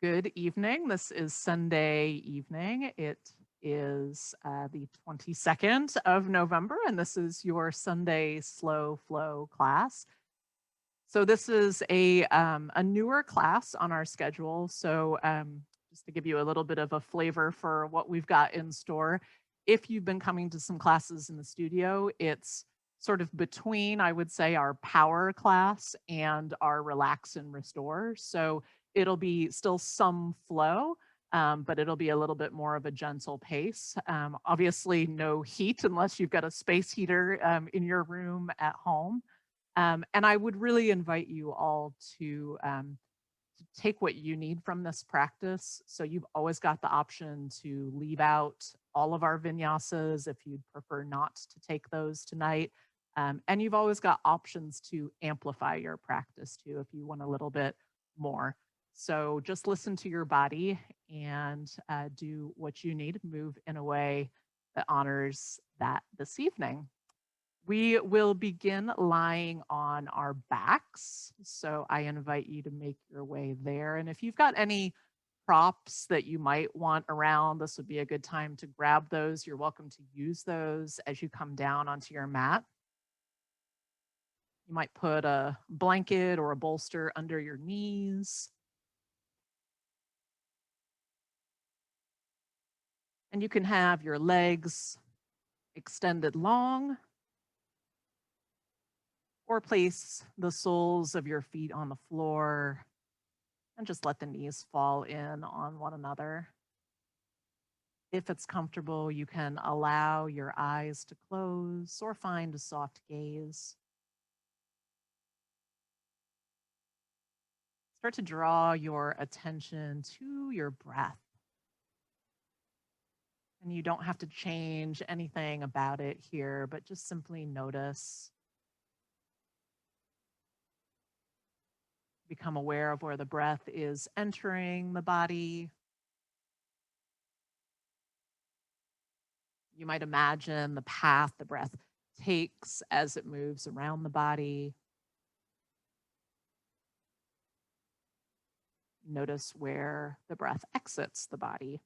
Good evening. This is Sunday evening. It is the 22nd of November, and this is your Sunday Slow Flow class. So this is a newer class on our schedule. Just to give you a little bit of a flavor for what we've got in store, if you've been coming to some classes in the studio, it's sort of between, I would say, our power class and our relax and restore. So it'll be still some flow, but it'll be a little bit more of a gentle pace. Obviously, no heat unless you've got a space heater in your room at home. And I would really invite you all to take what you need from this practice. So you've always got the option to leave out all of our vinyasas if you'd prefer not to take those tonight. And you've always got options to amplify your practice too if you want a little bit more. So just listen to your body and do what you need. Move in a way that honors that this evening. We will begin lying on our backs. So I invite you to make your way there. And if you've got any props that you might want around, this would be a good time to grab those. You're welcome to use those as you come down onto your mat. You might put a blanket or a bolster under your knees. And you can have your legs extended long, or place the soles of your feet on the floor and just let the knees fall in on one another. If it's comfortable, you can allow your eyes to close or find a soft gaze. Start to draw your attention to your breath. And you don't have to change anything about it here, but just simply notice. Become aware of where the breath is entering the body. You might imagine the path the breath takes as it moves around the body. Notice where the breath exits the body.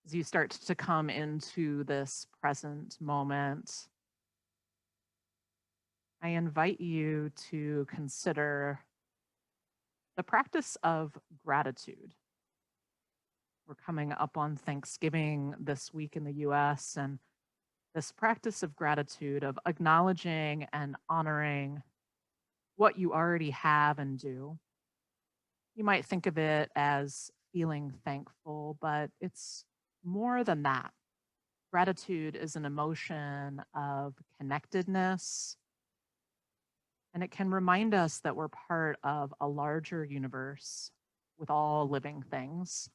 As you start to come into this present moment, I invite you to consider the practice of gratitude. We're coming up on Thanksgiving this week in the US, and this practice of gratitude, of acknowledging and honoring what you already have and do. You might think of it as feeling thankful, but it's more than that. Gratitude is an emotion of connectedness, and it can remind us that we're part of a larger universe with all living things.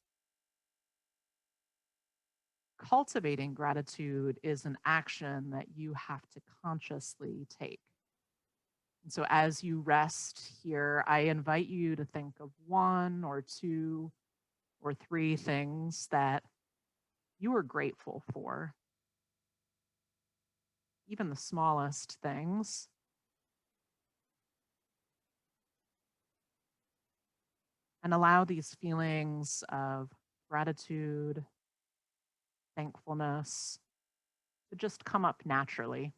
Cultivating gratitude is an action that you have to consciously take. And so as you rest here, I invite you to think of one or two or three things that you are grateful for, even the smallest things. And allow these feelings of gratitude, thankfulness to just come up naturally.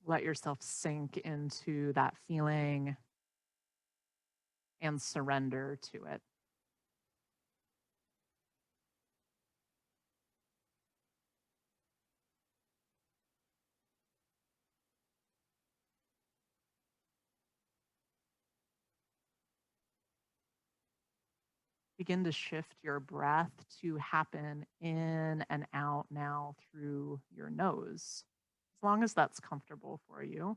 Let yourself sink into that feeling and surrender to it. Begin to shift your breath to happen in and out now through your nose, as long as that's comfortable for you.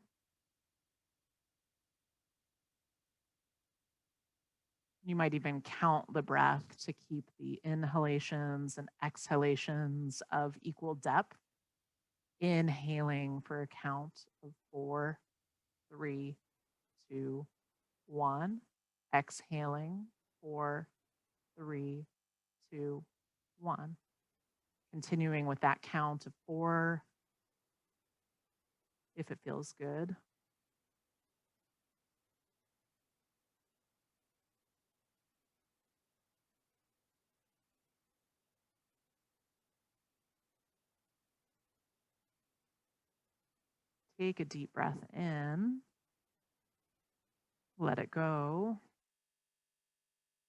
You might even count the breath to keep the inhalations and exhalations of equal depth. Inhaling for a count of 4, 3, 2, 1. Exhaling 4, 3, 2, 1. Continuing with that count of 4 if it feels good. Take a deep breath in, let it go,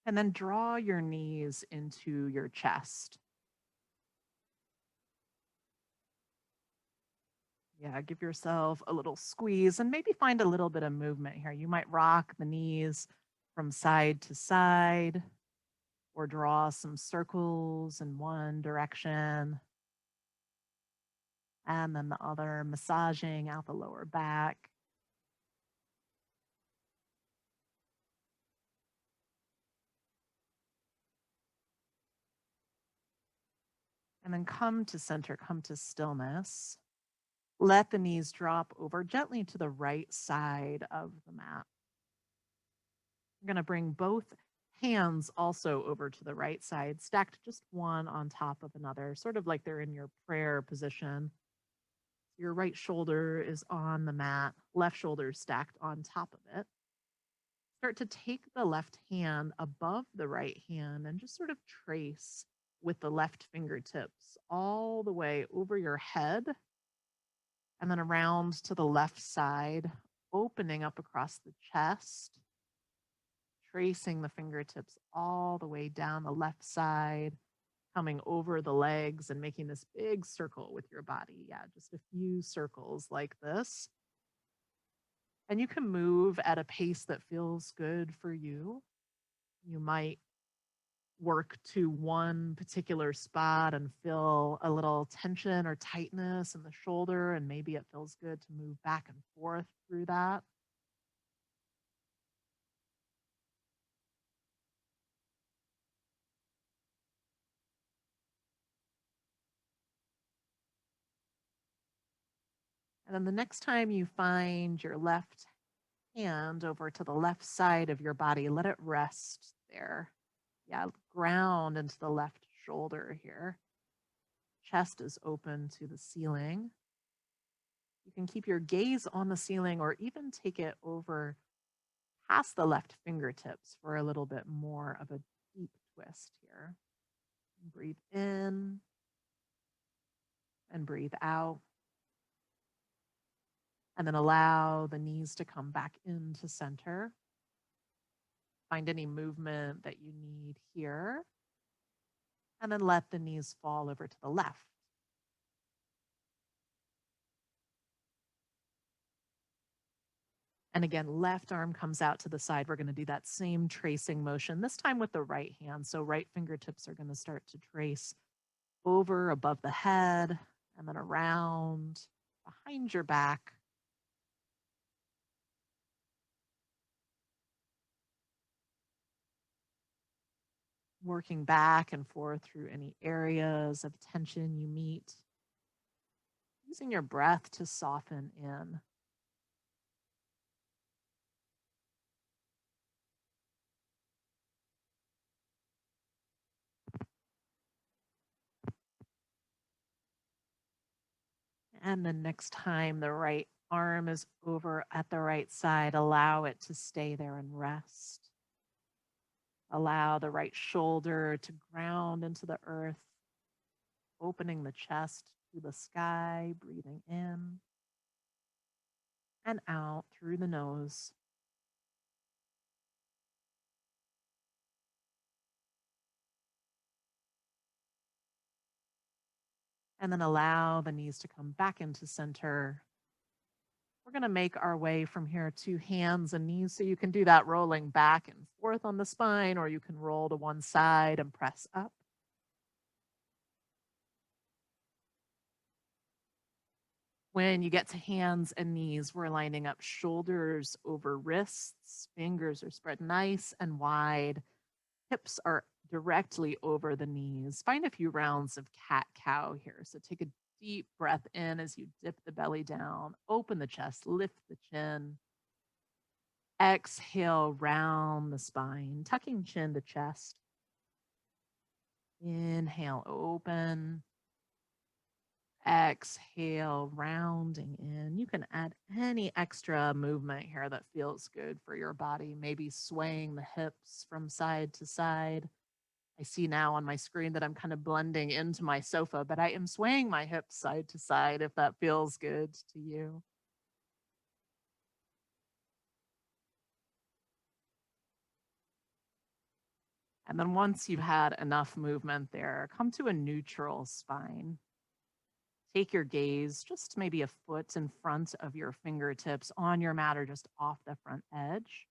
and then draw your knees into your chest. Yeah, give yourself a little squeeze and maybe find a little bit of movement here. You might rock the knees from side to side or draw some circles in one direction and then the other, massaging out the lower back. And then come to center, come to stillness. Let the knees drop over gently to the right side of the mat. You're going to bring both hands also over to the right side, stacked just one on top of another, sort of like they're in your prayer position. Your right shoulder is on the mat, left shoulder stacked on top of it. Start to take the left hand above the right hand and just sort of trace with the left fingertips all the way over your head and then around to the left side, opening up across the chest, tracing the fingertips all the way down the left side, coming over the legs and making this big circle with your body. Yeah, just a few circles like this. And you can move at a pace that feels good for you. You might work to one particular spot and feel a little tension or tightness in the shoulder, and maybe it feels good to move back and forth through that. And then the next time you find your left hand over to the left side of your body, let it rest there. Yeah, ground into the left shoulder here. Chest is open to the ceiling. You can keep your gaze on the ceiling or even take it over past the left fingertips for a little bit more of a deep twist here. Breathe in and breathe out. And then allow the knees to come back into center. Find any movement that you need here. And then let the knees fall over to the left. And again, left arm comes out to the side. We're going to do that same tracing motion, this time with the right hand. So right fingertips are going to start to trace over above the head and then around behind your back. Working back and forth through any areas of tension you meet. Using your breath to soften in. And the next time the right arm is over at the right side, allow it to stay there and rest. Allow the right shoulder to ground into the earth, opening the chest to the sky, breathing in and out through the nose. And then allow the knees to come back into center. We're going to make our way from here to hands and knees. So you can do that rolling back and forth on the spine, or you can roll to one side and press up. When you get to hands and knees, we're lining up shoulders over wrists. Fingers are spread nice and wide. Hips are directly over the knees. Find a few rounds of cat-cow here. So take a deep breath in as you dip the belly down. Open the chest, lift the chin. Exhale, round the spine, tucking chin to chest. Inhale, open. Exhale, rounding in. You can add any extra movement here that feels good for your body, maybe swaying the hips from side to side. I see now on my screen that I'm kind of blending into my sofa, but I am swaying my hips side to side if that feels good to you. And then once you've had enough movement there, come to a neutral spine. Take your gaze just maybe a foot in front of your fingertips on your mat or just off the front edge.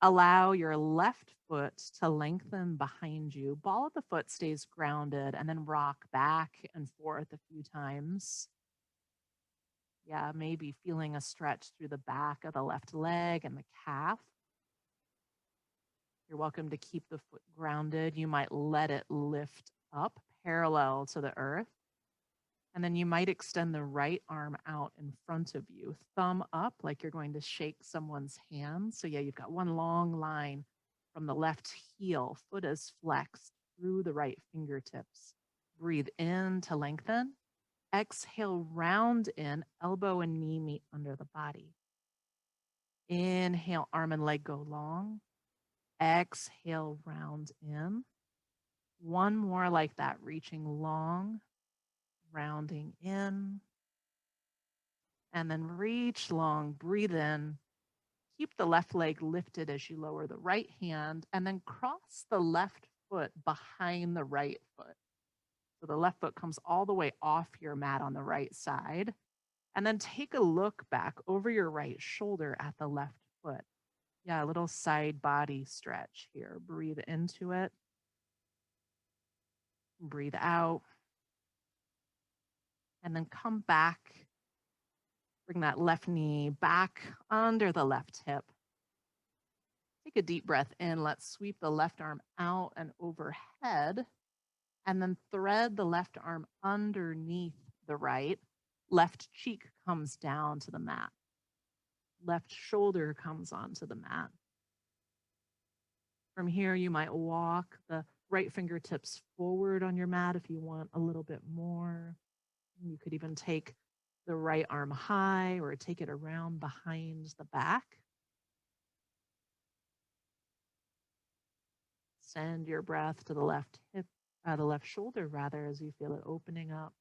Allow your left foot to lengthen behind you. Ball of the foot stays grounded and then rock back and forth a few times. Yeah, maybe feeling a stretch through the back of the left leg and the calf. You're welcome to keep the foot grounded. You might let it lift up parallel to the earth. And then you might extend the right arm out in front of you, thumb up like you're going to shake someone's hand. So, yeah, you've got one long line from the left heel, foot is flexed through the right fingertips. Breathe in to lengthen. Exhale, round in, elbow and knee meet under the body. Inhale, arm and leg go long. Exhale, round in. One more like that, reaching long, rounding in. And then reach long, breathe in. Keep the left leg lifted as you lower the right hand, and then cross the left foot behind the right foot. So the left foot comes all the way off your mat on the right side. And then take a look back over your right shoulder at the left foot. Yeah, a little side body stretch here. Breathe into it. Breathe out. And then come back. Bring that left knee back under the left hip. Take a deep breath in. Let's sweep the left arm out and overhead. And then thread the left arm underneath the right. Left cheek comes down to the mat. Left shoulder comes onto the mat. From here, you might walk the right fingertips forward on your mat if you want a little bit more. You could even take the right arm high or take it around behind the back. Send your breath to the left hip, the left shoulder rather, as you feel it opening up.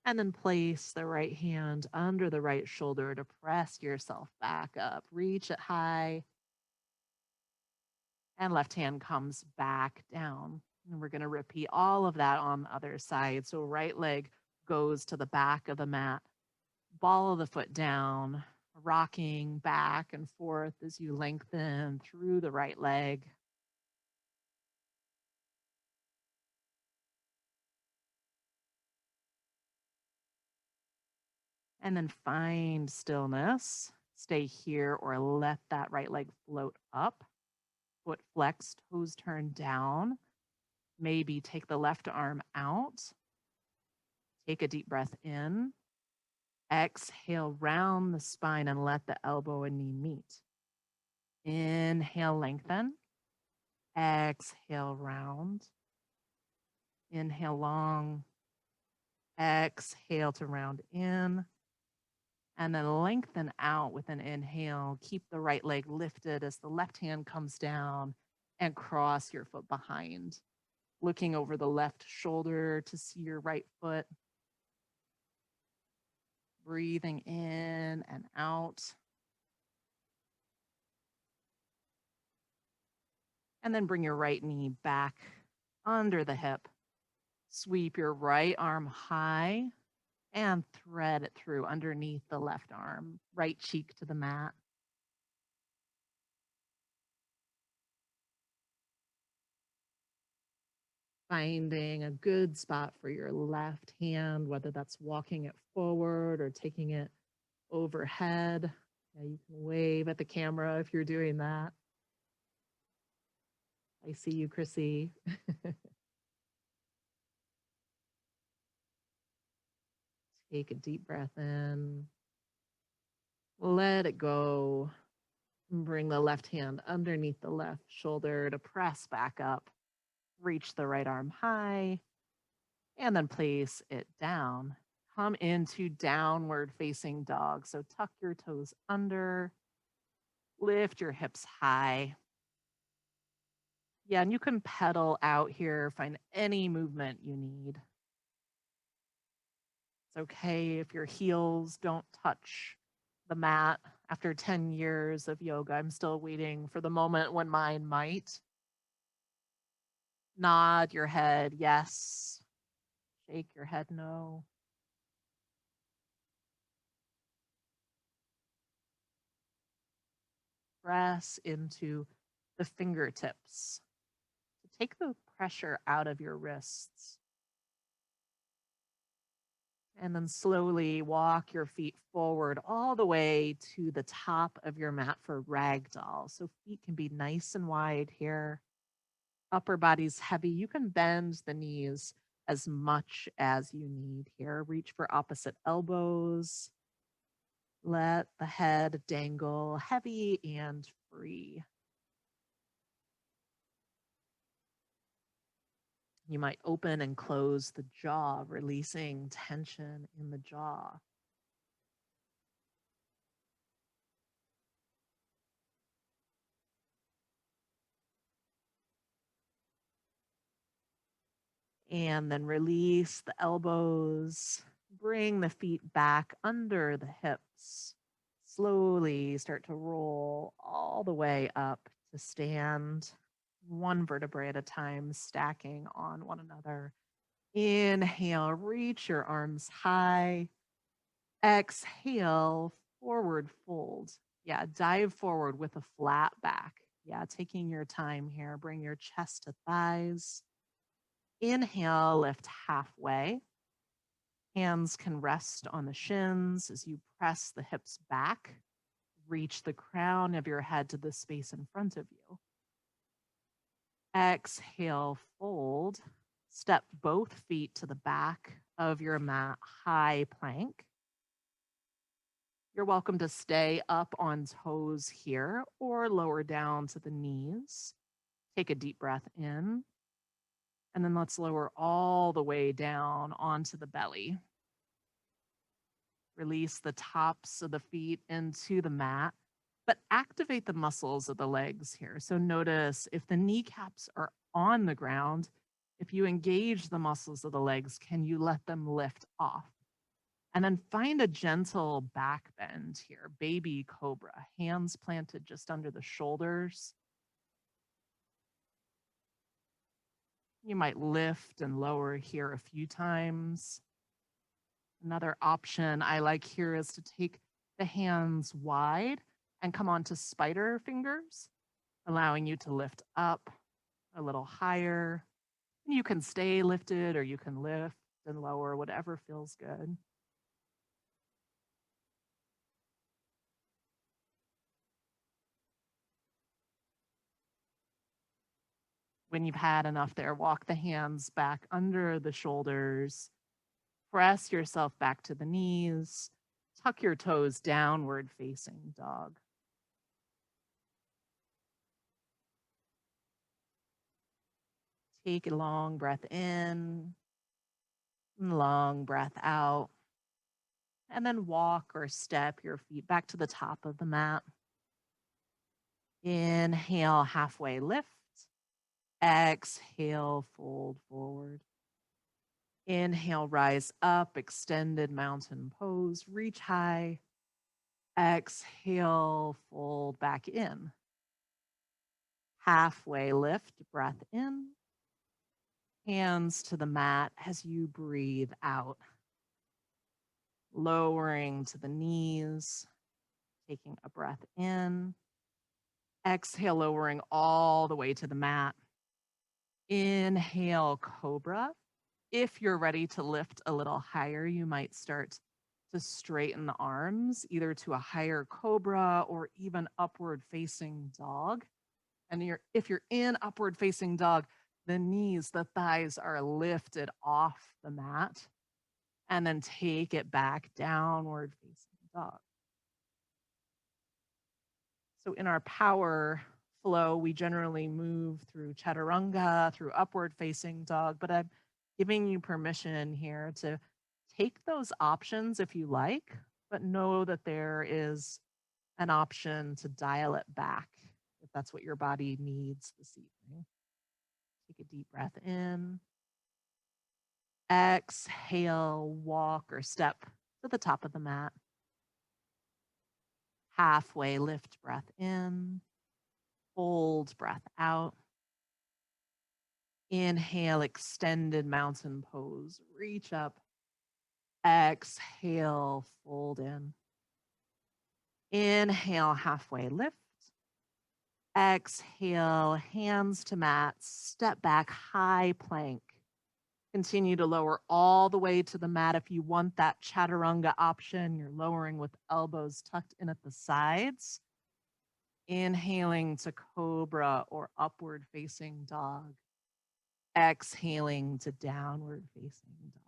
And then place the right hand under the right shoulder to press yourself back up. Reach it high. And left hand comes back down. And we're going to repeat all of that on the other side. So right leg goes to the back of the mat. Ball of the foot down, rocking back and forth as you lengthen through the right leg. And then find stillness. Stay here or let that right leg float up. Foot flexed, toes turned down. Maybe take the left arm out. Take a deep breath in. Exhale, round the spine and let the elbow and knee meet. Inhale, lengthen. Exhale, round. Inhale, long. Exhale to round in. And then lengthen out with an inhale. Keep the right leg lifted as the left hand comes down and cross your foot behind. Looking over the left shoulder to see your right foot. Breathing in and out. And then bring your right knee back under the hip. Sweep your right arm high and thread it through underneath the left arm, right cheek to the mat. Finding a good spot for your left hand, whether that's walking it forward or taking it overhead. Yeah, you can wave at the camera if you're doing that. I see you, Chrissy. Take a deep breath in. Let it go. Bring the left hand underneath the left shoulder to press back up. Reach the right arm high and then place it down. Come into downward facing dog. So tuck your toes under, lift your hips high. Yeah, and you can pedal out here, find any movement you need. It's okay if your heels don't touch the mat. After 10 years of yoga, I'm still waiting for the moment when mine might. Nod your head, yes. Shake your head, no. Press into the fingertips to take the pressure out of your wrists. And then slowly walk your feet forward all the way to the top of your mat for ragdoll. So feet can be nice and wide here. Upper body's heavy. You can bend the knees as much as you need here. Reach for opposite elbows. Let the head dangle heavy and free. You might open and close the jaw, releasing tension in the jaw. And then release the elbows. Bring the feet back under the hips. Slowly start to roll all the way up to stand, one vertebrae at a time, stacking on one another. Inhale, reach your arms high. Exhale, forward fold. Yeah, dive forward with a flat back. Yeah, taking your time here. Bring your chest to thighs. Inhale, lift halfway. Hands can rest on the shins as you press the hips back. Reach the crown of your head to the space in front of you. Exhale, fold. Step both feet to the back of your mat, high plank. You're welcome to stay up on toes here or lower down to the knees. Take a deep breath in. And then let's lower all the way down onto the belly. Release the tops of the feet into the mat, but activate the muscles of the legs here. So notice if the kneecaps are on the ground, if you engage the muscles of the legs, can you let them lift off? And then find a gentle back bend here, baby cobra, hands planted just under the shoulders. You might lift and lower here a few times. Another option I like here is to take the hands wide and come onto spider fingers, allowing you to lift up a little higher. You can stay lifted or you can lift and lower, whatever feels good. When you've had enough there, walk the hands back under the shoulders. Press yourself back to the knees. Tuck your toes downward facing dog. Take a long breath in, long breath out, and then walk or step your feet back to the top of the mat. Inhale, halfway lift. Exhale, fold forward. Inhale, rise up, extended mountain pose, reach high. Exhale, fold back in. Halfway lift, breath in. Hands to the mat as you breathe out. Lowering to the knees, taking a breath in. Exhale, lowering all the way to the mat. Inhale, cobra. If you're ready to lift a little higher, you might start to straighten the arms, either to a higher cobra or even upward facing dog. And if you're in upward facing dog, the knees, the thighs are lifted off the mat, and then take it back downward facing dog. So in our power flow, we generally move through chaturanga, through upward facing dog, but I'm giving you permission here to take those options if you like, but know that there is an option to dial it back if that's what your body needs this evening. Take a deep breath in. Exhale, walk or step to the top of the mat. Halfway lift breath in. Hold breath out. Inhale, extended mountain pose. Reach up. Exhale, fold in. Inhale, halfway lift. Exhale, hands to mat. Step back, high plank. Continue to lower all the way to the mat. If you want that chaturanga option, you're lowering with elbows tucked in at the sides. Inhaling to cobra or upward facing dog. Exhaling to downward facing dog.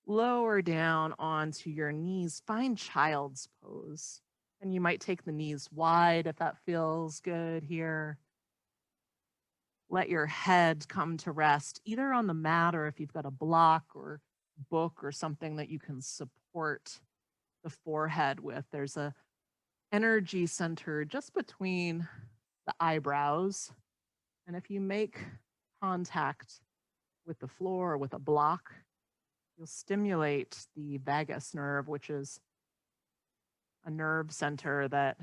Lower down onto your knees. Find child's pose. And you might take the knees wide if that feels good here. Let your head come to rest either on the mat or if you've got a block or book or something that you can support the forehead with. There's a energy center just between the eyebrows. And if you make contact with the floor or with a block, you'll stimulate the vagus nerve, which is a nerve center that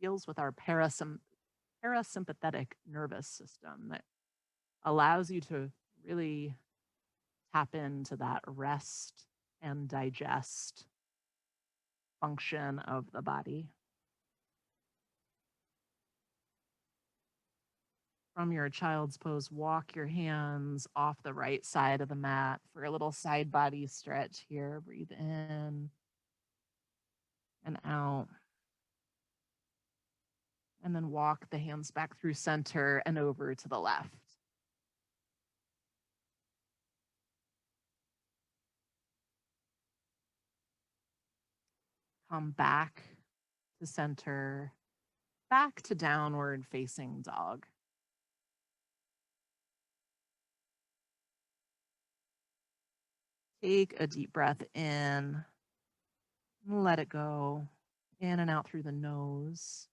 deals with our parasympathetic nervous system that allows you to really tap into that rest and digest function of the body. From your child's pose, walk your hands off the right side of the mat for a little side body stretch here. Breathe in and out. And then walk the hands back through center and over to the left. Come back to center, back to downward facing dog. Take a deep breath in, let it go in and out through the nose.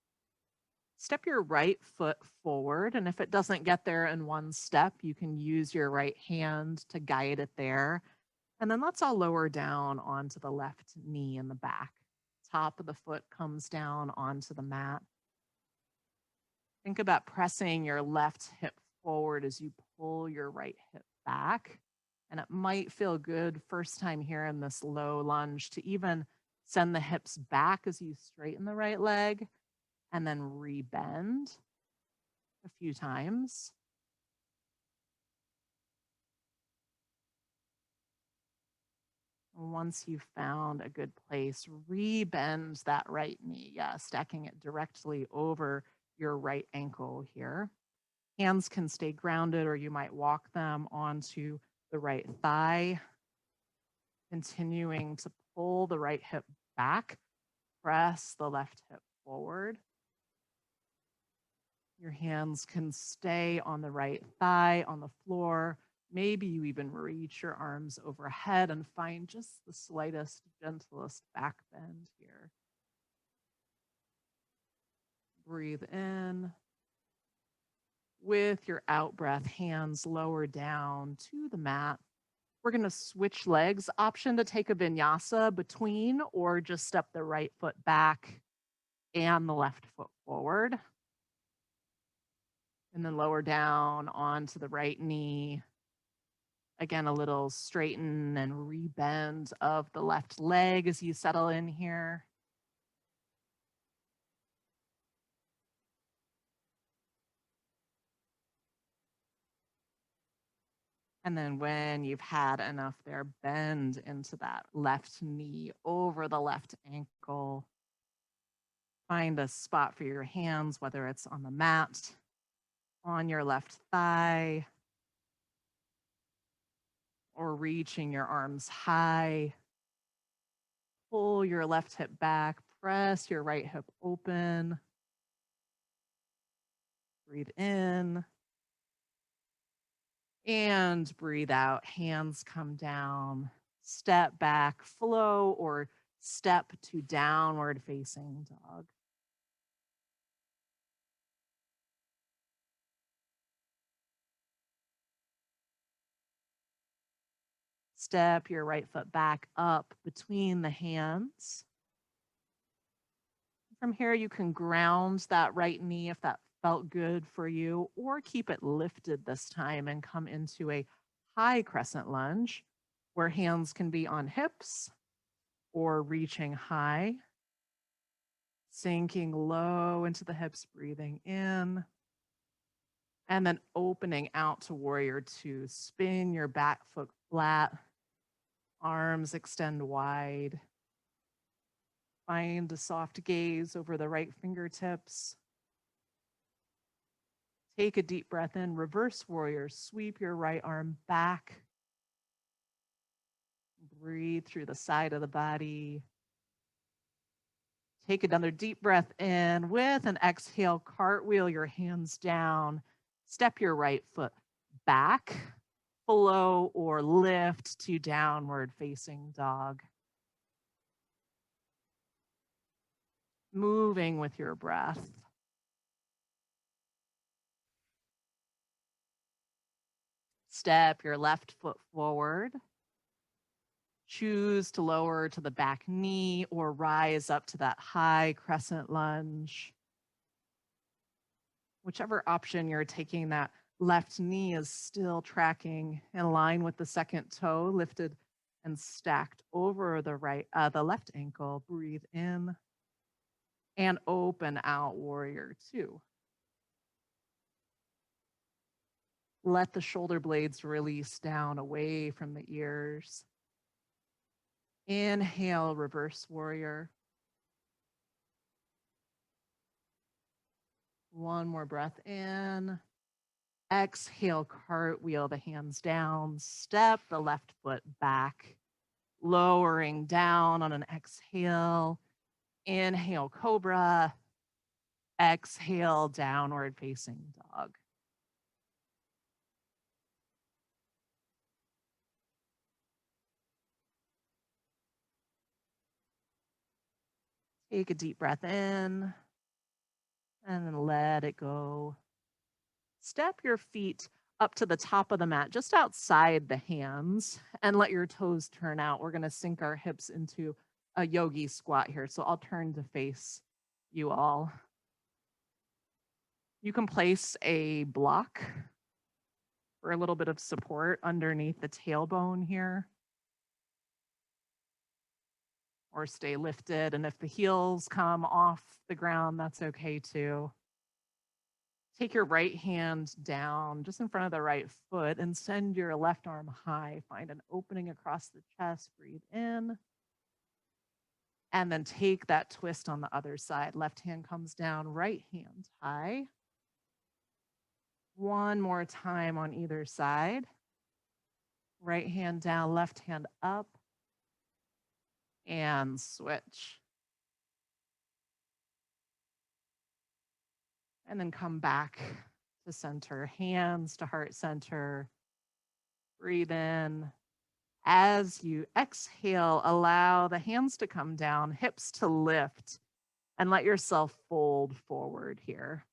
Step your right foot forward, and if it doesn't get there in one step, you can use your right hand to guide it there. And then let's all lower down onto the left knee in the back. Top of the foot comes down onto the mat. Think about pressing your left hip forward as you pull your right hip back. And it might feel good first time here in this low lunge to even send the hips back as you straighten the right leg and then rebend a few times. Once you've found a good place, rebend that right knee. Yeah, stacking it directly over your right ankle here. Hands can stay grounded or you might walk them onto the right thigh. Continuing to pull the right hip back, press the left hip forward. Your hands can stay on the right thigh, on the floor. Maybe you even reach your arms overhead and find just the slightest, gentlest back bend here. Breathe in. With your out breath, hands lower down to the mat. We're going to switch legs. Option to take a vinyasa between or just step the right foot back and the left foot forward. And then lower down onto the right knee. Again, a little straighten and rebend of the left leg as you settle in here. And then when you've had enough there, bend into that left knee over the left ankle. Find a spot for your hands, whether it's on the mat, on your left thigh, or reaching your arms high. Pull your left hip back, press your right hip open. Breathe in and breathe out. Hands come down. Step back, flow, or step to downward facing dog. Step your right foot back up between the hands. From here, you can ground that right knee if that felt good for you, or keep it lifted this time and come into a high crescent lunge where hands can be on hips or reaching high, sinking low into the hips, breathing in, and then opening out to warrior two. Spin your back foot flat, arms extend wide. Find a soft gaze over the right fingertips. Take a deep breath in, reverse warrior. Sweep your right arm back. Breathe through the side of the body. Take another deep breath in with an exhale. Cartwheel your hands down. Step your right foot back, flow or lift to downward facing dog. Moving with your breath. Step your left foot forward. Choose to lower to the back knee or rise up to that high crescent lunge. Whichever option you're taking, that left knee is still tracking in line with the second toe lifted and stacked over the left ankle. Breathe in and open out, warrior two. Let the shoulder blades release down away from the ears. Inhale, reverse warrior. One more breath in. Exhale, cartwheel the hands down. Step the left foot back, lowering down on an exhale. Inhale, cobra. Exhale, downward facing dog. Take a deep breath in and then let it go. Step your feet up to the top of the mat, just outside the hands, and let your toes turn out. We're going to sink our hips into a yogi squat here. So I'll turn to face you all. You can place a block for a little bit of support underneath the tailbone here, or stay lifted. And if the heels come off the ground, that's okay too. Take your right hand down just in front of the right foot and send your left arm high. Find an opening across the chest. Breathe in. And then take that twist on the other side. Left hand comes down, right hand high. One more time on either side. Right hand down, left hand up. And switch. And then come back to center, hands to heart center. Breathe in. As you exhale, allow the hands to come down, hips to lift, and let yourself fold forward here.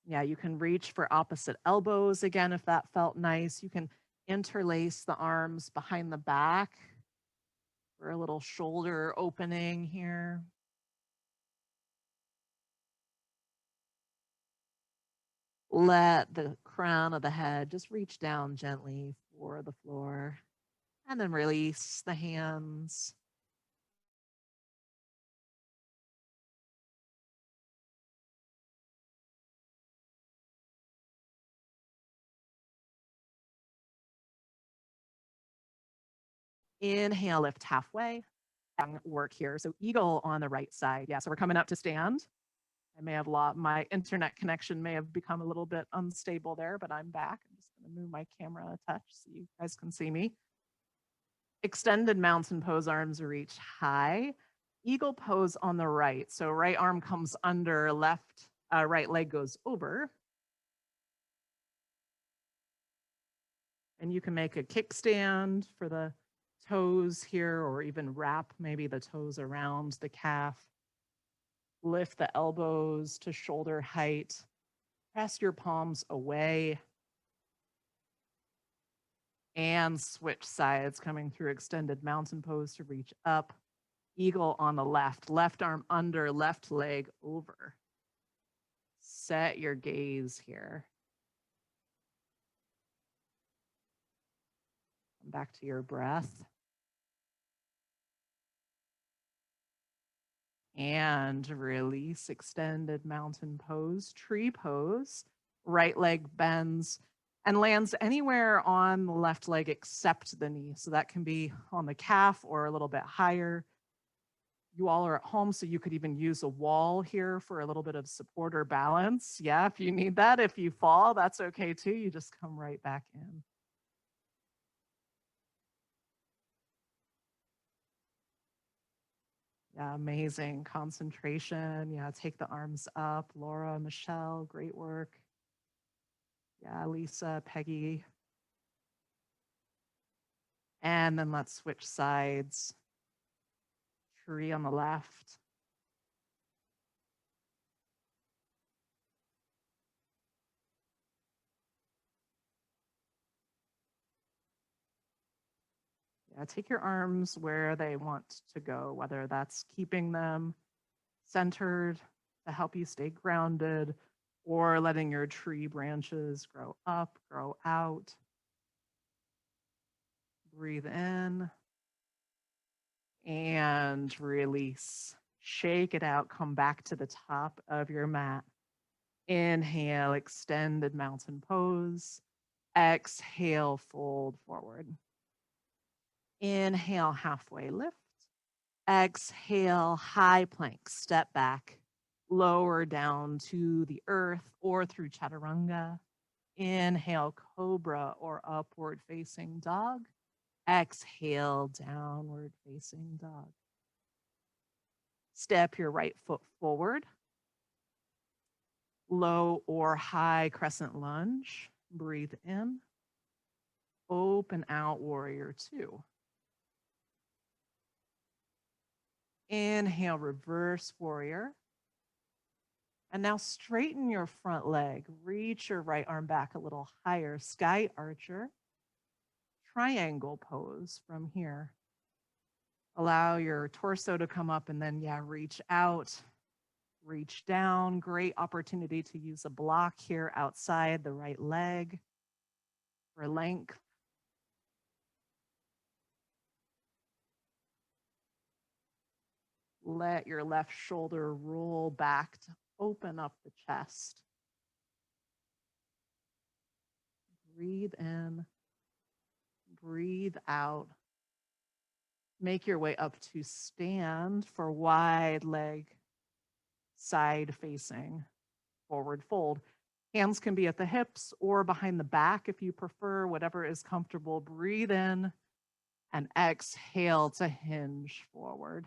Yeah, you can reach for opposite elbows again if that felt nice. You can interlace the arms behind the back for a little shoulder opening here. Let the crown of the head just reach down gently for the floor, and then release the hands. Inhale, lift halfway. Work here. So eagle on the right side. Yeah, so we're coming up to stand. I may have lost my internet connection, may have become a little bit unstable there, but I'm back. I'm just going to move my camera a touch so you guys can see me. Extended mountain pose, arms reach high. Eagle pose on the right. So right arm comes under, left, right leg goes over. And you can make a kickstand for the toes here, or even wrap maybe the toes around the calf. Lift the elbows to shoulder height. Press your palms away. And switch sides, coming through extended mountain pose to reach up. Eagle on the left arm under, left leg over. Set your gaze here. Come back to your breath. And release, extended mountain pose, tree pose. Right leg bends and lands anywhere on the left leg except the knee. So that can be on the calf or a little bit higher. You all are at home, so you could even use a wall here for a little bit of support or balance. Yeah, if you need that. If you fall, that's okay too. You just come right back in. Yeah, amazing concentration. Yeah, take the arms up. Laura, Michelle, great work. Yeah, Lisa, Peggy. And then let's switch sides. Tree on the left. Yeah, take your arms where they want to go, whether that's keeping them centered to help you stay grounded, or letting your tree branches grow up, grow out. Breathe in and release. Shake it out. Come back to the top of your mat. Inhale, extended mountain pose. Exhale, fold forward. Inhale, halfway lift. Exhale, high plank, step back, lower down to the earth or through chaturanga. Inhale, cobra or upward facing dog. Exhale, downward facing dog. Step your right foot forward. Low or high crescent lunge. Breathe in. Open out, warrior two. Inhale, reverse warrior. And now straighten your front leg. Reach your right arm back a little higher. Sky archer. Triangle pose from here. Allow your torso to come up and then, reach out, reach down. Great opportunity to use a block here outside the right leg for length. Let your left shoulder roll back to open up the chest. Breathe in, breathe out. Make your way up to stand for wide leg, side facing, forward fold. Hands can be at the hips or behind the back if you prefer, whatever is comfortable. Breathe in and exhale to hinge forward.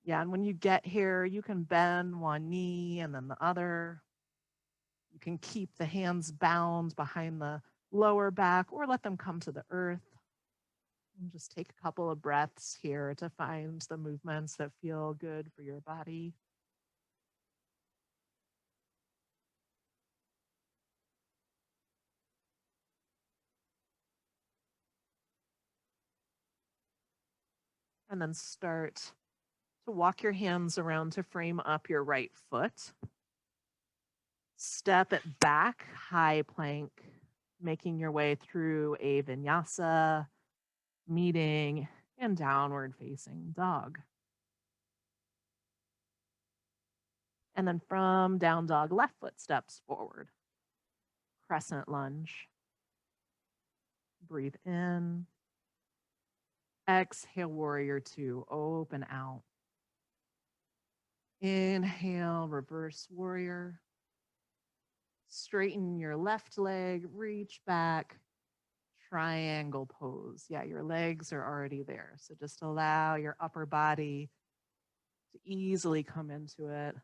Yeah, and when you get here, you can bend one knee and then the other. You can keep the hands bound behind the lower back or let them come to the earth. And just take a couple of breaths here to find the movements that feel good for your body. And then start to walk your hands around to frame up your right foot. Step it back, high plank, making your way through a vinyasa, meeting, and downward facing dog. And then from down dog, left foot steps forward. Crescent lunge. Breathe in. Exhale, warrior two, open out. Inhale, reverse warrior. Straighten your left leg, reach back, triangle pose. Yeah, your legs are already there. So just allow your upper body to easily come into it.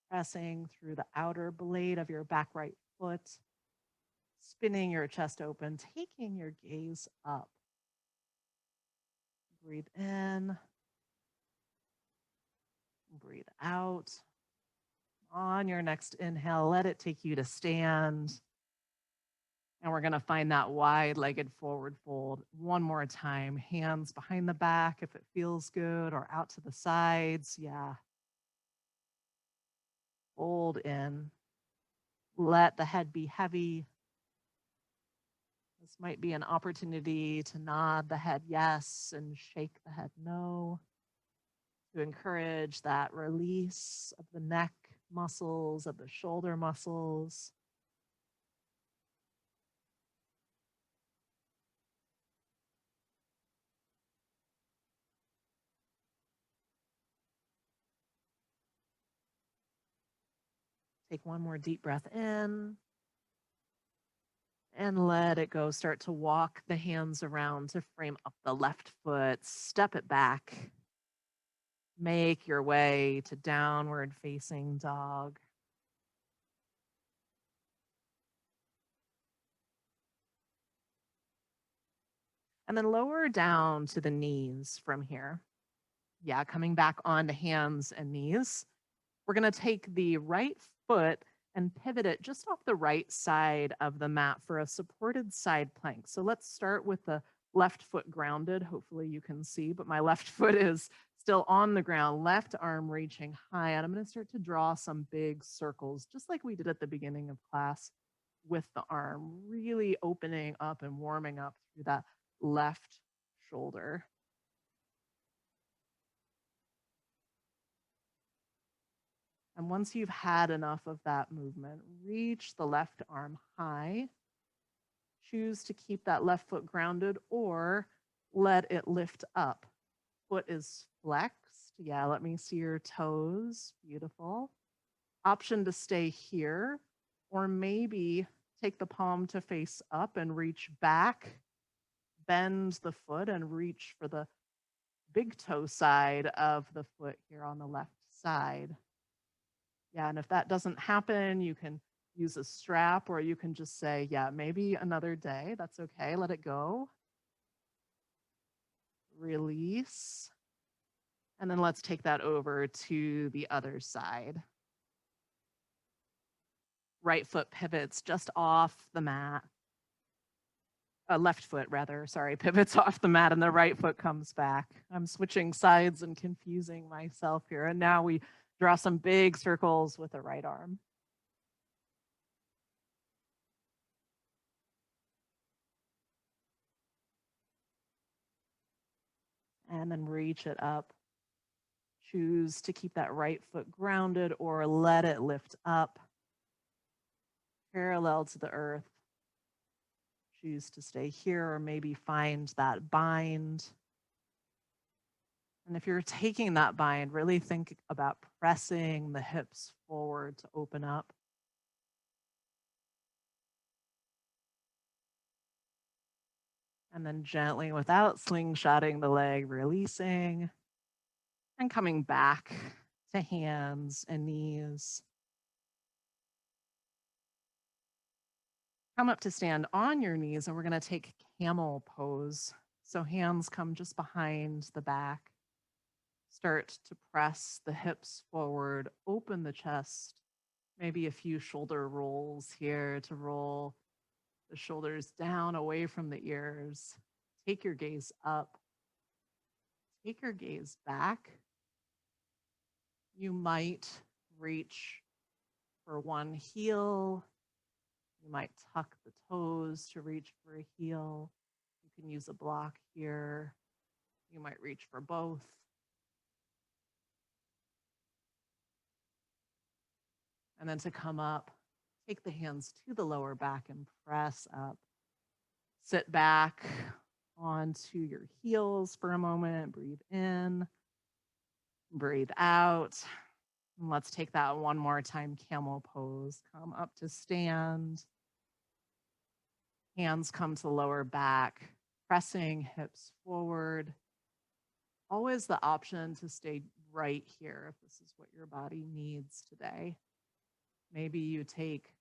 Pressing through the outer blade of your back right foot, spinning your chest open, taking your gaze up. Breathe in, breathe out. On your next inhale, let it take you to stand. And we're going to find that wide-legged forward fold one more time. Hands behind the back if it feels good, or out to the sides. Yeah. Fold in. Let the head be heavy. This might be an opportunity to nod the head yes and shake the head no, to encourage that release of the neck muscles, of the shoulder muscles. Take one more deep breath in and let it go. Start to walk the hands around to frame up the left foot, step it back. Make your way to downward facing dog. And then lower down to the knees from here. Yeah, coming back onto hands and knees. We're going to take the right foot and pivot it just off the right side of the mat for a supported side plank. So let's start with the left foot grounded. Hopefully you can see, but my left foot is still on the ground, left arm reaching high. And I'm going to start to draw some big circles, just like we did at the beginning of class with the arm, really opening up and warming up through that left shoulder. And once you've had enough of that movement, reach the left arm high. Choose to keep that left foot grounded or let it lift up. Foot is flexed. Yeah, let me see your toes. Beautiful. Option to stay here, or maybe take the palm to face up and reach back. Bend the foot and reach for the big toe side of the foot here on the left side. Yeah, and if that doesn't happen, you can use a strap, or you can just say, yeah, maybe another day. That's okay. Let it go. Release. And then let's take that over to the other side. Right foot pivots just off the mat. Left foot, rather, sorry, pivots off the mat, and the right foot comes back. I'm switching sides and confusing myself here. And now we draw some big circles with the right arm. And then reach it up. Choose to keep that right foot grounded or let it lift up, parallel to the earth. Choose to stay here or maybe find that bind. And if you're taking that bind, really think about pressing the hips forward to open up. And then gently, without slingshotting the leg, releasing and coming back to hands and knees. Come up to stand on your knees, and we're going to take camel pose. So hands come just behind the back. Start to press the hips forward, open the chest, maybe a few shoulder rolls here to roll the shoulders down away from the ears. Take your gaze up. Take your gaze back. You might reach for one heel. You might tuck the toes to reach for a heel. You can use a block here. You might reach for both. And then to come up, take the hands to the lower back and press up. Sit back onto your heels for a moment. Breathe in. Breathe out. And let's take that one more time. Camel pose. Come up to stand. Hands come to the lower back, pressing hips forward. Always the option to stay right here if this is what your body needs today. Maybe you take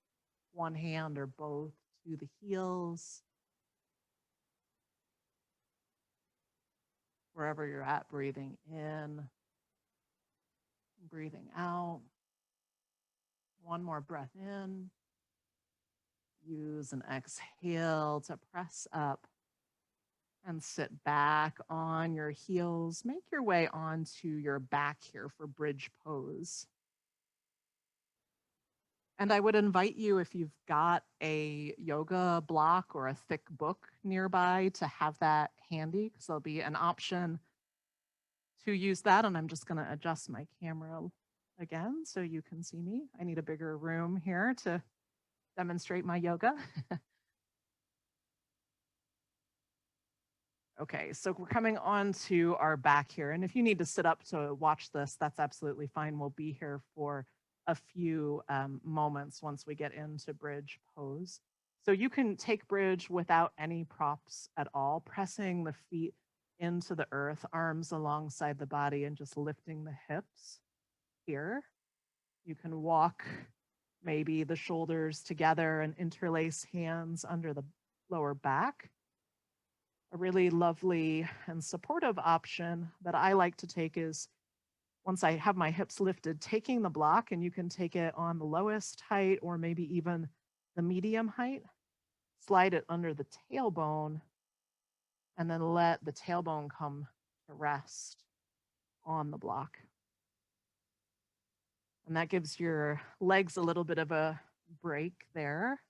one hand or both to the heels. Wherever you're at, breathing in, breathing out. One more breath in. Use an exhale to press up and sit back on your heels. Make your way onto your back here for bridge pose. And I would invite you, if you've got a yoga block or a thick book nearby, to have that handy, because there'll be an option to use that. And I'm just going to adjust my camera again so you can see me. I need a bigger room here to demonstrate my yoga. Okay, so we're coming on to our back here. And if you need to sit up to watch this, that's absolutely fine. We'll be here for a few moments once we get into bridge pose. So you can take bridge without any props at all, pressing the feet into the earth, arms alongside the body, and just lifting the hips here. You can walk maybe the shoulders together and interlace hands under the lower back. A really lovely and supportive option that I like to take is, once I have my hips lifted, taking the block, and you can take it on the lowest height or maybe even the medium height, slide it under the tailbone, and then let the tailbone come to rest on the block. And that gives your legs a little bit of a break there,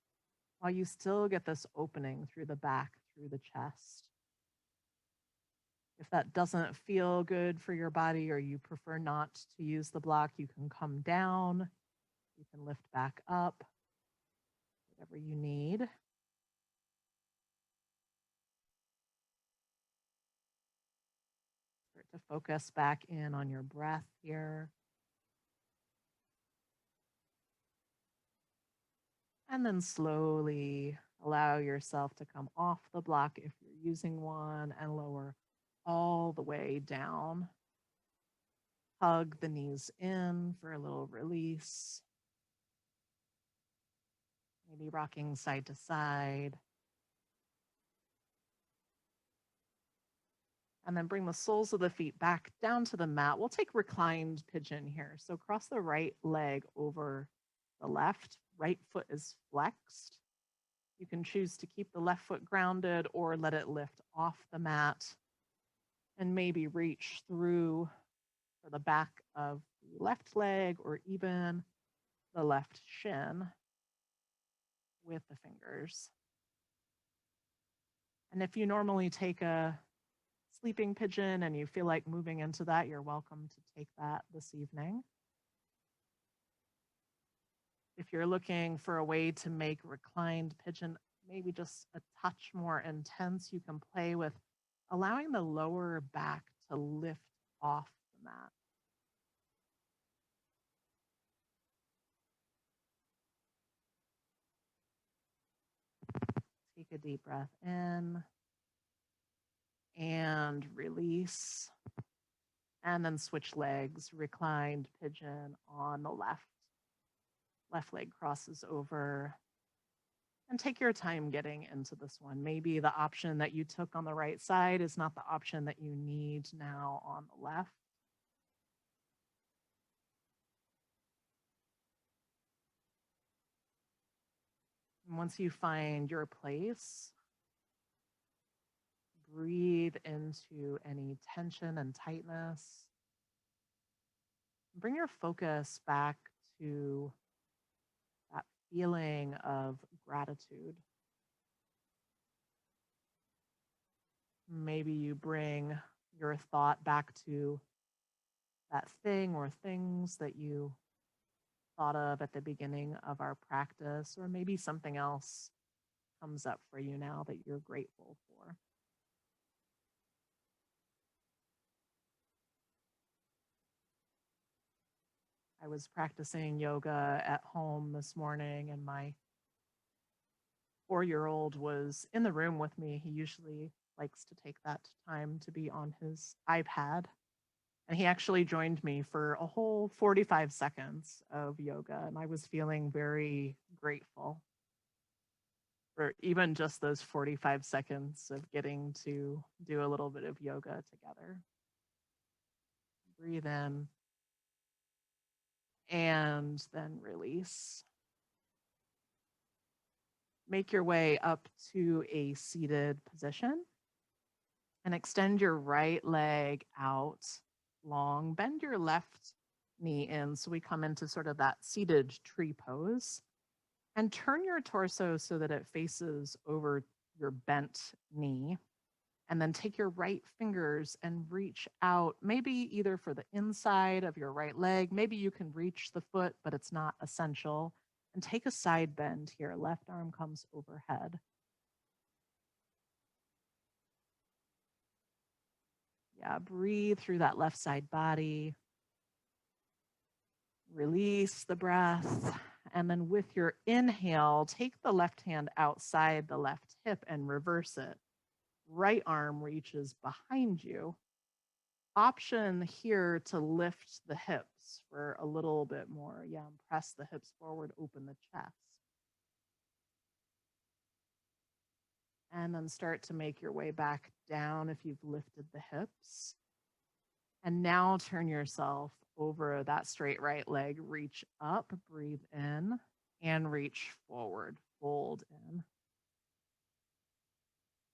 while you still get this opening through the back, through the chest. If that doesn't feel good for your body, or you prefer not to use the block, you can come down, you can lift back up, whatever you need. Start to focus back in on your breath here. And then slowly allow yourself to come off the block if you're using one, and lower all the way down. Hug the knees in for a little release. Maybe rocking side to side. And then bring the soles of the feet back down to the mat. We'll take reclined pigeon here. So cross the right leg over the left. Right foot is flexed. You can choose to keep the left foot grounded or let it lift off the mat, and maybe reach through for the back of the left leg or even the left shin with the fingers. And if you normally take a sleeping pigeon and you feel like moving into that, you're welcome to take that this evening. If you're looking for a way to make reclined pigeon maybe just a touch more intense, you can play with allowing the lower back to lift off the mat. Take a deep breath in and release. And then switch legs, reclined pigeon on the left. Left leg crosses over. And take your time getting into this one. Maybe the option that you took on the right side is not the option that you need now on the left. And once you find your place, breathe into any tension and tightness. Bring your focus back to that feeling of gratitude. Maybe you bring your thought back to that thing or things that you thought of at the beginning of our practice, or maybe something else comes up for you now that you're grateful for. I was practicing yoga at home this morning, and my 4-year-old was in the room with me. He usually likes to take that time to be on his iPad. And he actually joined me for a whole 45 seconds of yoga. And I was feeling very grateful for even just those 45 seconds of getting to do a little bit of yoga together. Breathe in and then release. Make your way up to a seated position and extend your right leg out long. Bend your left knee in so we come into sort of that seated tree pose. And turn your torso so that it faces over your bent knee. And then take your right fingers and reach out, maybe either for the inside of your right leg. Maybe you can reach the foot, but it's not essential. And take a side bend here. Left arm comes overhead. Yeah, breathe through that left side body. Release the breath. And then with your inhale, take the left hand outside the left hip and reverse it. Right arm reaches behind you. Option here to lift the hips for a little bit more. Yeah, and press the hips forward, open the chest. And then start to make your way back down if you've lifted the hips. And now turn yourself over that straight right leg, reach up, breathe in, and reach forward, fold in.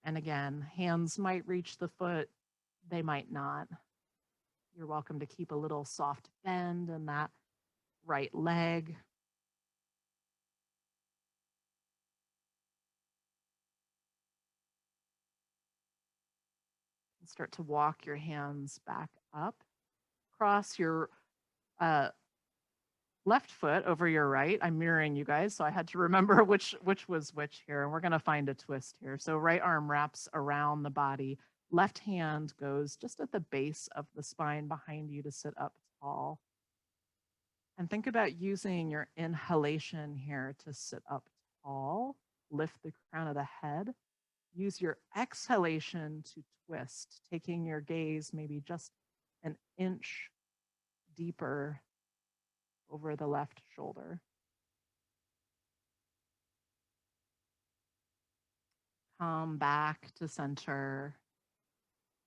And again, hands might reach the foot, they might not. You're welcome to keep a little soft bend in that right leg. Start to walk your hands back up. Cross your left foot over your right. I'm mirroring you guys, so I had to remember which was which here. And we're going to find a twist here. So right arm wraps around the body. Left hand goes just at the base of the spine behind you to sit up tall. And think about using your inhalation here to sit up tall. Lift the crown of the head. Use your exhalation to twist, taking your gaze maybe just an inch deeper over the left shoulder. Come back to center.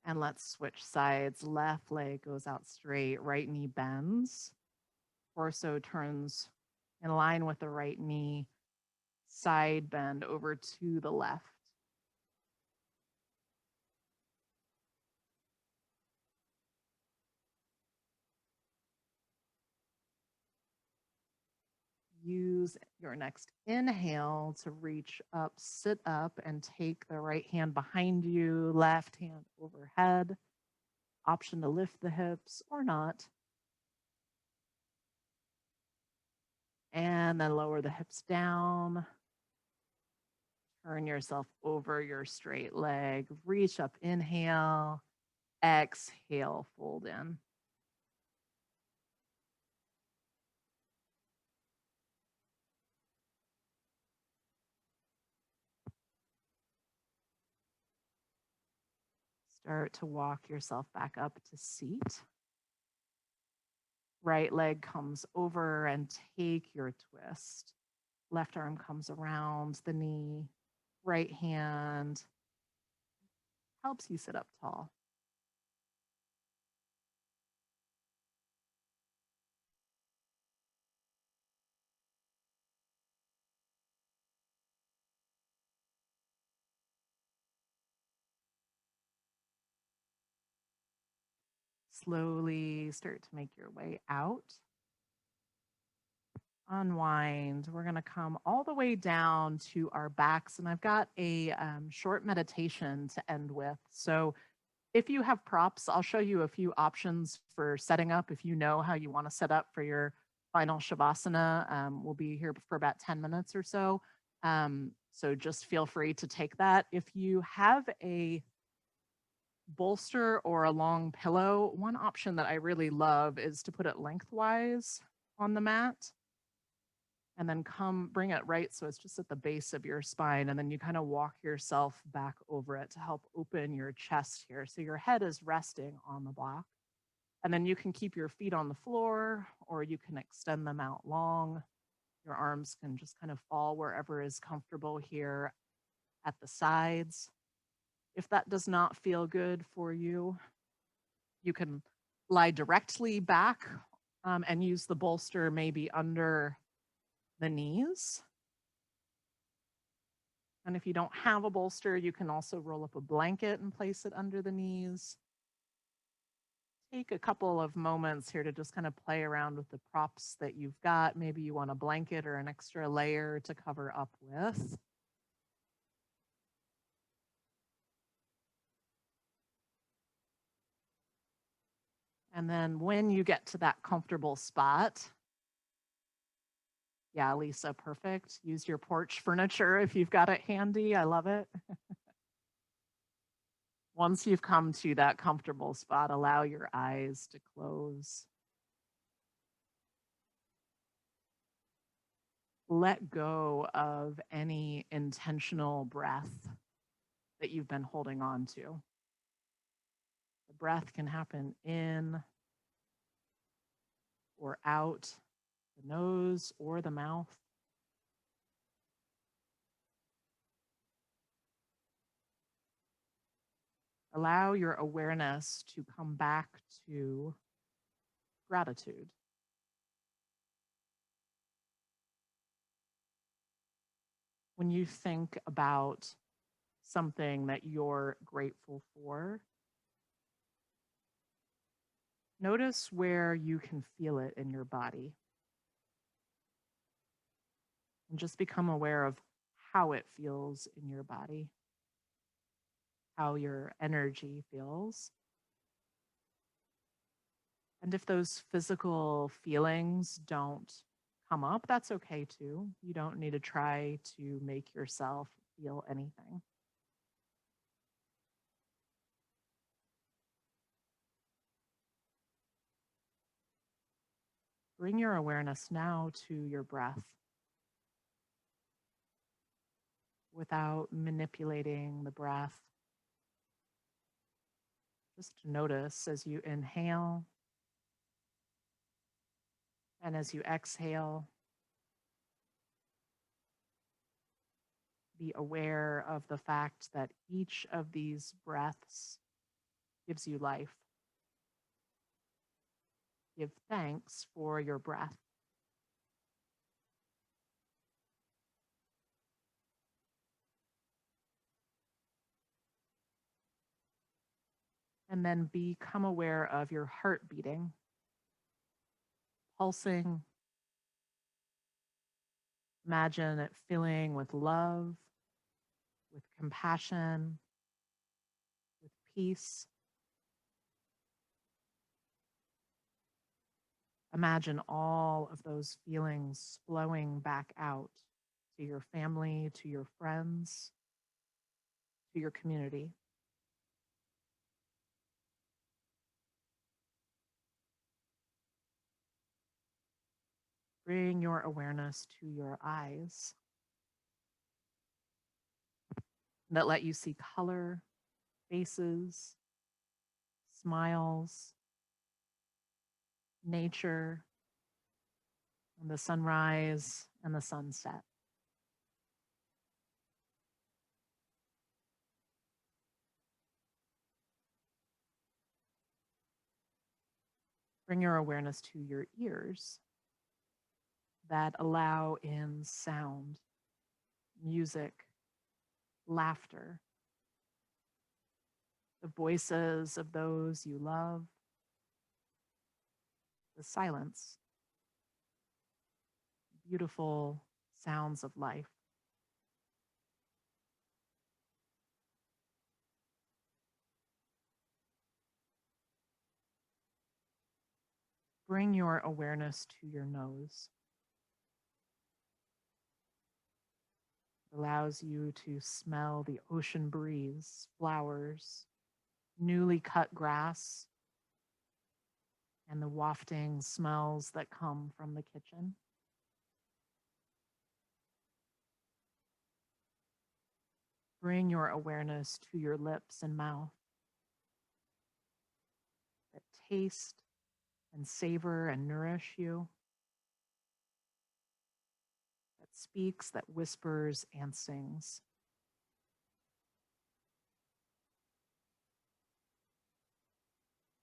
And let's switch sides. Left leg goes out straight, right knee bends. Torso turns in line with the right knee. Side bend over to the left. Use your next inhale to reach up, sit up, and take the right hand behind you, left hand overhead. Option to lift the hips or not. And then lower the hips down. Turn yourself over your straight leg. Reach up, inhale. Exhale, fold in. Start to walk yourself back up to seat. Right leg comes over and take your twist. Left arm comes around the knee. Right hand helps you sit up tall. Slowly start to make your way out. Unwind. We're going to come all the way down to our backs, and I've got a short meditation to end with. So if you have props, I'll show you a few options for setting up if you know how you want to set up for your final Shavasana. We'll be here for about 10 minutes or so. So just feel free to take that. If you have a bolster or a long pillow, one option that I really love is to put it lengthwise on the mat, and then bring it right so it's just at the base of your spine, and then you kind of walk yourself back over it to help open your chest here. So your head is resting on the block. And then you can keep your feet on the floor or you can extend them out long. Your arms can just kind of fall wherever is comfortable here at the sides. If that does not feel good for you, you can lie directly back and use the bolster maybe under the knees. And if you don't have a bolster, you can also roll up a blanket and place it under the knees. Take a couple of moments here to just kind of play around with the props that you've got. Maybe you want a blanket or an extra layer to cover up with. And then when you get to that comfortable spot, yeah, Lisa, perfect. Use your porch furniture if you've got it handy. I love it. Once you've come to that comfortable spot, allow your eyes to close. Let go of any intentional breath that you've been holding on to. The breath can happen in or out the nose or the mouth. Allow your awareness to come back to gratitude. When you think about something that you're grateful for, notice where you can feel it in your body. And just become aware of how it feels in your body, how your energy feels. And if those physical feelings don't come up, that's okay too. You don't need to try to make yourself feel anything. Bring your awareness now to your breath without manipulating the breath. Just notice as you inhale and as you exhale. Be aware of the fact that each of these breaths gives you life. Give thanks for your breath. And then become aware of your heart beating, pulsing. Imagine it filling with love, with compassion, with peace. Imagine all of those feelings flowing back out to your family, to your friends, to your community. Bring your awareness to your eyes that let you see color, faces, smiles, nature, and the sunrise and the sunset. Bring your awareness to your ears that allow in sound, music, laughter, the voices of those you love, the silence, beautiful sounds of life. Bring your awareness to your nose. It allows you to smell the ocean breeze, flowers, newly cut grass, and the wafting smells that come from the kitchen. Bring your awareness to your lips and mouth that taste and savor and nourish you, that speaks, that whispers and sings.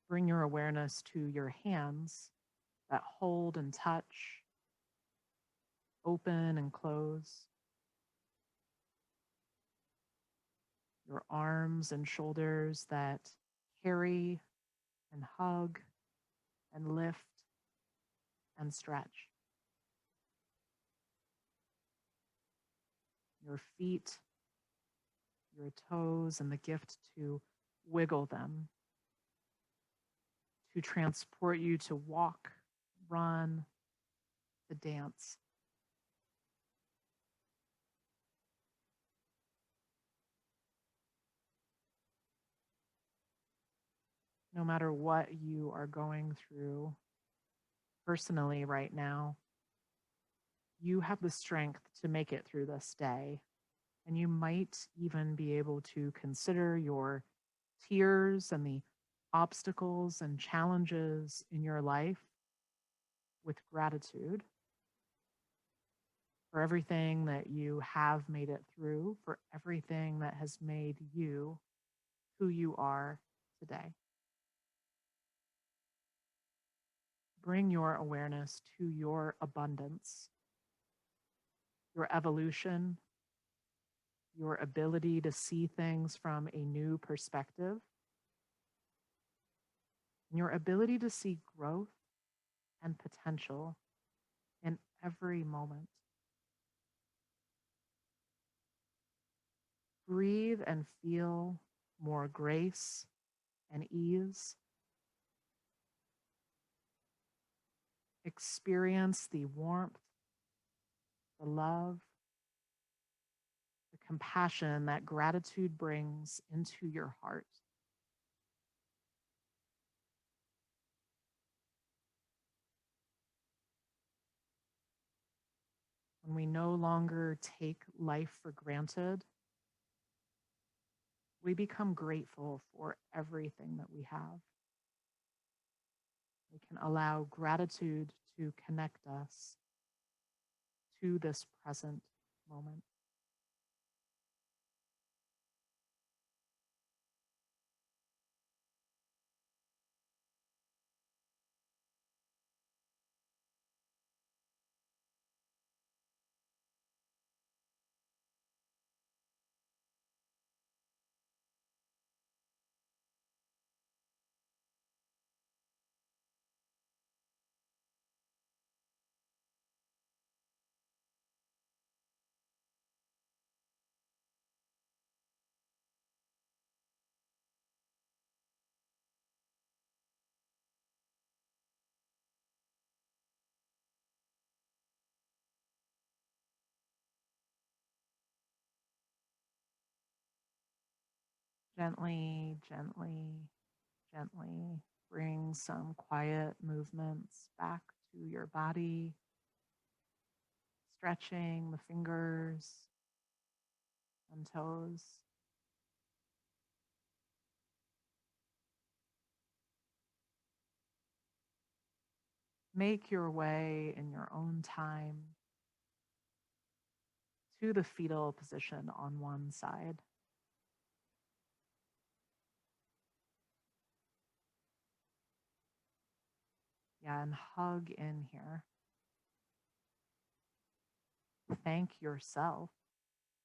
Bring your awareness to your hands that hold and touch, open and close, your arms and shoulders that carry and hug and lift and stretch, your feet, your toes, and the gift to wiggle them, to transport you to walk, run, to dance. No matter what you are going through personally right now, you have the strength to make it through this day. And you might even be able to consider your tears and the obstacles and challenges in your life with gratitude for everything that you have made it through, for everything that has made you who you are today. Bring your awareness to your abundance, your evolution, your ability to see things from a new perspective, and your ability to see growth and potential in every moment. Breathe and feel more grace and ease. Experience the warmth, the love, the compassion that gratitude brings into your heart. When we no longer take life for granted, we become grateful for everything that we have. We can allow gratitude to connect us to this present moment. Gently, gently, gently bring some quiet movements back to your body, stretching the fingers and toes. Make your way in your own time to the fetal position on one side. Yeah, and hug in here. Thank yourself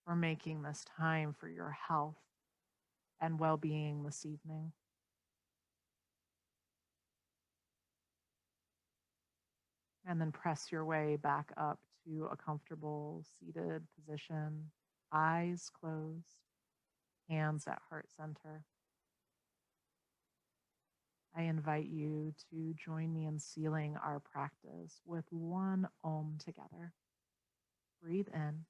for making this time for your health and well being this evening. And then press your way back up to a comfortable seated position, eyes closed, hands at heart center. I invite you to join me in sealing our practice with one Om together. Breathe in.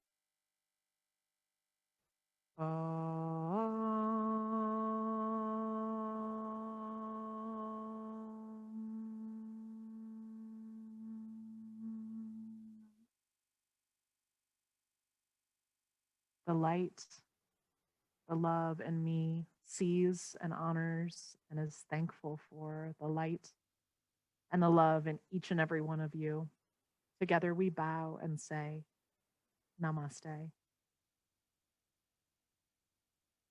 Om. the light, the love in me sees and honors and is thankful for the light and the love in each and every one of you. Together we bow and say, Namaste.